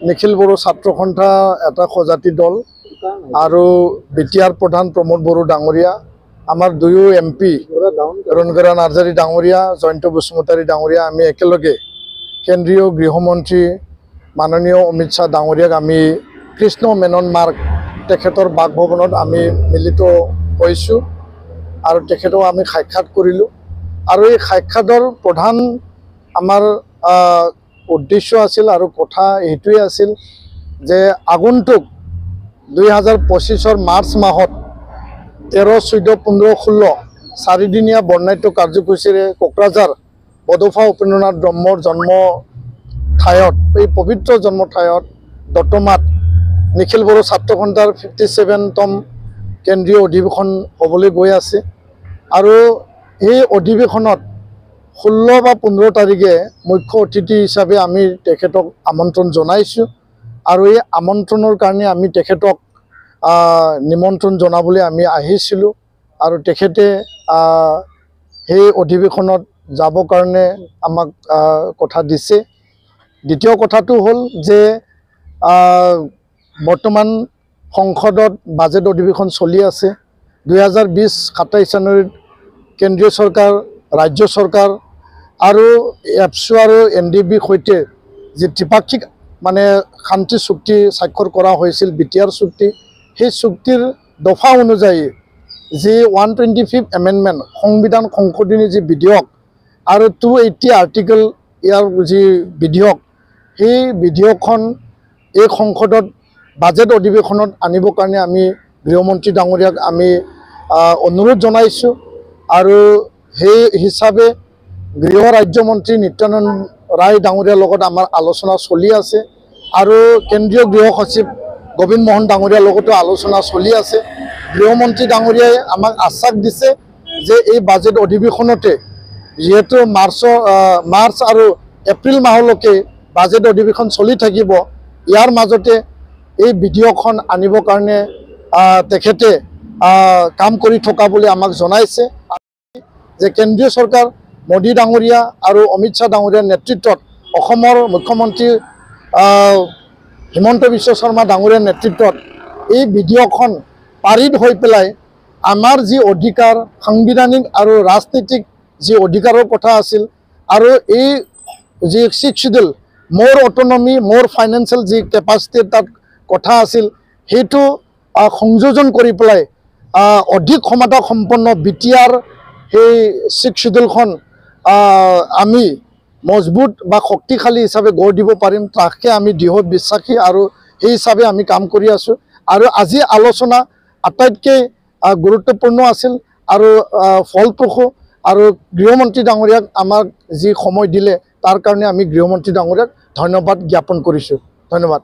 নিখিল বড়ো ছাত্ৰ সন্থা এটা সজাতি দল আৰু বিটিআৰ প্ৰধান প্ৰমোদ বড়ো ডাঙৰীয়া আমাৰ দুয়ো এমপি ৰণগৰা নাৰ্জাৰী ডাঙৰীয়া জয়ন্ত বসুমতাৰী ডাঙৰীয়া আমি একেলগে কেন্দ্ৰীয় গৃহমন্ত্ৰী মাননীয় অমিত শ্বাহ ডাঙৰীয়াক আমি কৃষ্ণ মেনন মাৰ্গ তেখেতৰ বাসভৱনত আমি মিলিত হৈছোঁ আৰু তেখেতক আমি সাক্ষাৎ কৰিলোঁ আৰু এই সাক্ষাতৰ প্ৰধান আমাৰ উদ্দেশ্য আছিল আৰু কথা এইটোৱে আছিল যে আগন্তুক 2025 মাৰ্চ মাহত 13, 14, 15, 16 চাৰিদিনীয়া বৰ্ণাঢ্য কাৰ্যসূচীৰে কোকৰাঝাৰ বডোফা উপেন্দ্ৰনাথ ব্ৰহ্মৰ জন্ম ঠাইত এই পবিত্ৰ জন্ম ঠাইত দত্তমাত নিখিল বড়ো ছাত্ৰ সন্থাৰ 57তম কেন্দ্ৰীয় অধিৱেশন হ'বলৈ গৈ আছে আৰু এই অধিৱেশনত 16 বা 15 তাৰিখে মুখ্য অতিথি হিচাপে আমি তেখেতক আমন্ত্ৰণ জনাইছোঁ আৰু এই আমন্ত্ৰণৰ কাৰণে আমি তেখেতক নিমন্ত্ৰণ জনাবলৈ আমি আহিছিলোঁ আৰু তেখেতে সেই অধিৱেশনত যাবৰ কাৰণে আমাক কথা দিছে। দ্বিতীয় কথাটো হ'ল যে বৰ্তমান সংসদত বাজেট অধিৱেশন চলি আছে 2020-27 জানুৱাৰীত কেন্দ্ৰীয় চৰকাৰ ৰাজ্য চৰকাৰ আৰু এপছু আৰু NDB সৈতে যি ত্ৰিপাক্ষিক মানে শান্তি চুক্তি স্বাক্ষৰ কৰা হৈছিল বিটিআৰ চুক্তি সেই চুক্তিৰ দফা অনুযায়ী যি 125th এমেণ্ডমেণ্ট সংবিধান সংশোধনী যি বিধেয়ক আৰু 280 আৰ্টিকল ইয়াৰ যি বিধেয়ক সেই বিধেয়কখন এই সংসদত বাজেট অধিৱেশনত আনিবৰ কাৰণে আমি গৃহমন্ত্ৰী ডাঙৰীয়াক আমি অনুৰোধ জনাইছোঁ আৰু সেই হিচাপে গৃহ ৰাজ্যমন্ত্ৰী নিত্যানন্দ ৰায় ডাঙৰীয়াৰ লগত আমাৰ আলোচনা চলি আছে আৰু কেন্দ্ৰীয় গৃহ সচিব গোবিন্দ মোহন ডাঙৰীয়াৰ লগতো আলোচনা চলি আছে। গৃহমন্ত্ৰী ডাঙৰীয়াই আমাক আশ্বাস দিছে যে এই বাজেট অধিৱেশনতে যেহেতু মাৰ্চ আৰু এপ্ৰিল মাহলৈকে বাজেট অধিৱেশন চলি থাকিব ইয়াৰ মাজতে এই বিধেয়কখন আনিবৰ কাৰণে তেখেতে কাম কৰি থকা বুলি আমাক জনাইছে যে কেন্দ্ৰীয় চৰকাৰ মোদী ডাঙৰীয়া আৰু অমিত শ্বাহ ডাঙৰীয়াৰ নেতৃত্বত অসমৰ মুখ্যমন্ত্ৰী হিমন্ত বিশ্ব শৰ্মা ডাঙৰীয়াৰ নেতৃত্বত এই বিধেয়কখন পাৰিত হৈ পেলাই আমাৰ যি অধিকাৰ সাংবিধানিক আৰু ৰাজনীতিক যি অধিকাৰৰ কথা আছিল আৰু এই যি 6th শিডিউল মোৰ অট'নমি মোৰ ফাইনেন্সিয়েল যি কেপাচিটি তাত কথা আছিল সেইটো সংযোজন কৰি পেলাই অধিক ক্ষমতা সম্পন্ন বিটিআৰ সেই 6th শিডিউলখন আমি মজবুত বা শক্তিশালী হিচাপে গঢ় দিব পাৰিম তাকে আমি দৃঢ় বিশ্বাসী আৰু সেই হিচাপে আমি কাম কৰি আছোঁ আৰু আজি আলোচনা আটাইতকৈ গুৰুত্বপূৰ্ণ আছিল আৰু ফলপ্ৰসূ আৰু গৃহমন্ত্ৰী ডাঙৰীয়াক আমাক যি সময় দিলে তাৰ কাৰণে আমি গৃহমন্ত্ৰী ডাঙৰীয়াক ধন্যবাদ জ্ঞাপন কৰিছোঁ। ধন্যবাদ।